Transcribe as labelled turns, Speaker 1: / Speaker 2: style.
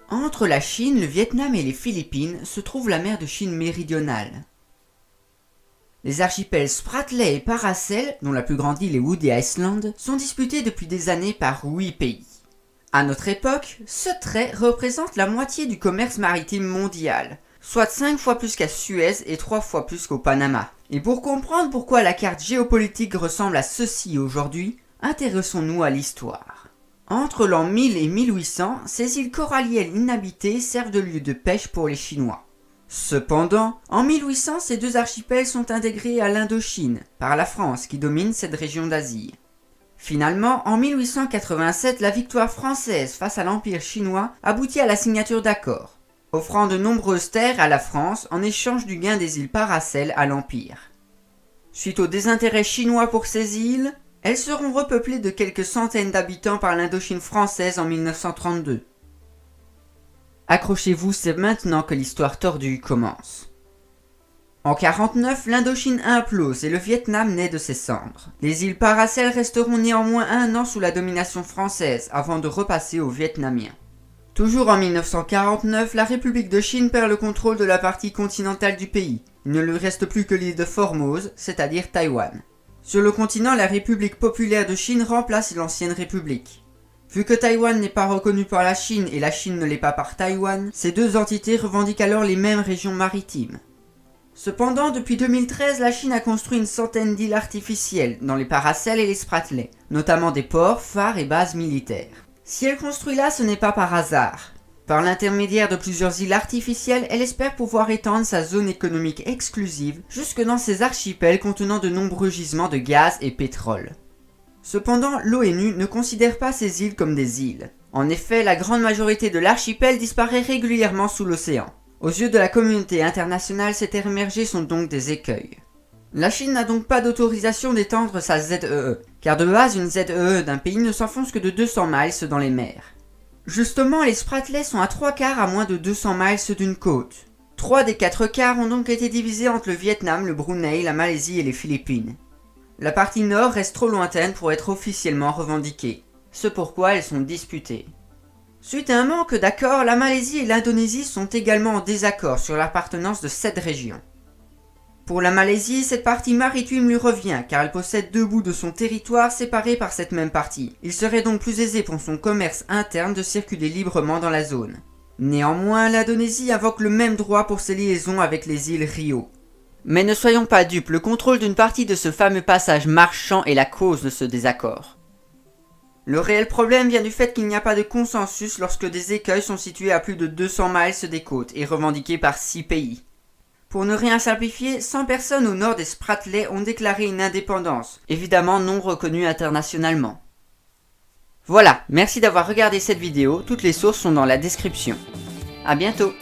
Speaker 1: Entre la Chine, le Vietnam et les Philippines se trouve la mer de Chine méridionale. Les archipels Spratly et Paracel, dont la plus grande île est Woody Island, sont disputés depuis des années par 8 pays. À notre époque, ce trait représente la moitié du commerce maritime mondial, soit 5 fois plus qu'à Suez et 3 fois plus qu'au Panama. Et pour comprendre pourquoi la carte géopolitique ressemble à ceci aujourd'hui, intéressons-nous à l'histoire. Entre l'an 1000 et 1800, ces îles coralliennes inhabitées servent de lieu de pêche pour les Chinois. Cependant, en 1800, ces deux archipels sont intégrés à l'Indochine, par la France qui domine cette région d'Asie. Finalement, en 1887, la victoire française face à l'Empire chinois aboutit à la signature d'accords, offrant de nombreuses terres à la France en échange du gain des îles Paracel à l'Empire. Suite au désintérêt chinois pour ces îles, elles seront repeuplées de quelques centaines d'habitants par l'Indochine française en 1932. Accrochez-vous, c'est maintenant que l'histoire tordue commence. En 1949, l'Indochine implose et le Vietnam naît de ses cendres. Les îles Paracel resteront néanmoins 1 an sous la domination française avant de repasser aux Vietnamiens. Toujours en 1949, la République de Chine perd le contrôle de la partie continentale du pays. Il ne lui reste plus que l'île de Formose, c'est-à-dire Taïwan. Sur le continent, la République populaire de Chine remplace l'ancienne République. Vu que Taïwan n'est pas reconnu par la Chine et la Chine ne l'est pas par Taïwan, ces deux entités revendiquent alors les mêmes régions maritimes. Cependant, depuis 2013, la Chine a construit une centaine d'îles artificielles dans les Paracel et les Spratly, notamment des ports, phares et bases militaires. Si elle construit là, ce n'est pas par hasard. Par l'intermédiaire de plusieurs îles artificielles, elle espère pouvoir étendre sa zone économique exclusive jusque dans ces archipels contenant de nombreux gisements de gaz et pétrole. Cependant, l'ONU ne considère pas ces îles comme des îles. En effet, la grande majorité de l'archipel disparaît régulièrement sous l'océan. Aux yeux de la communauté internationale, ces terres émergées sont donc des écueils. La Chine n'a donc pas d'autorisation d'étendre sa ZEE, car de base une ZEE d'un pays ne s'enfonce que de 200 miles dans les mers. Justement, les Spratly sont à 3 quarts à moins de 200 miles d'une côte. 3 des 4 quarts ont donc été divisés entre le Vietnam, le Brunei, la Malaisie et les Philippines. La partie nord reste trop lointaine pour être officiellement revendiquée, ce pourquoi elles sont disputées. Suite à un manque d'accord, la Malaisie et l'Indonésie sont également en désaccord sur l'appartenance de cette région. Pour la Malaisie, cette partie maritime lui revient car elle possède 2 bouts de son territoire séparés par cette même partie. Il serait donc plus aisé pour son commerce interne de circuler librement dans la zone. Néanmoins, l'Indonésie invoque le même droit pour ses liaisons avec les îles Rio. Mais ne soyons pas dupes, le contrôle d'une partie de ce fameux passage marchand est la cause de ce désaccord. Le réel problème vient du fait qu'il n'y a pas de consensus lorsque des écueils sont situés à plus de 200 miles des côtes et revendiqués par 6 pays. Pour ne rien simplifier, 100 personnes au nord des Spratly ont déclaré une indépendance, évidemment non reconnue internationalement. Voilà, merci d'avoir regardé cette vidéo, toutes les sources sont dans la description. A bientôt.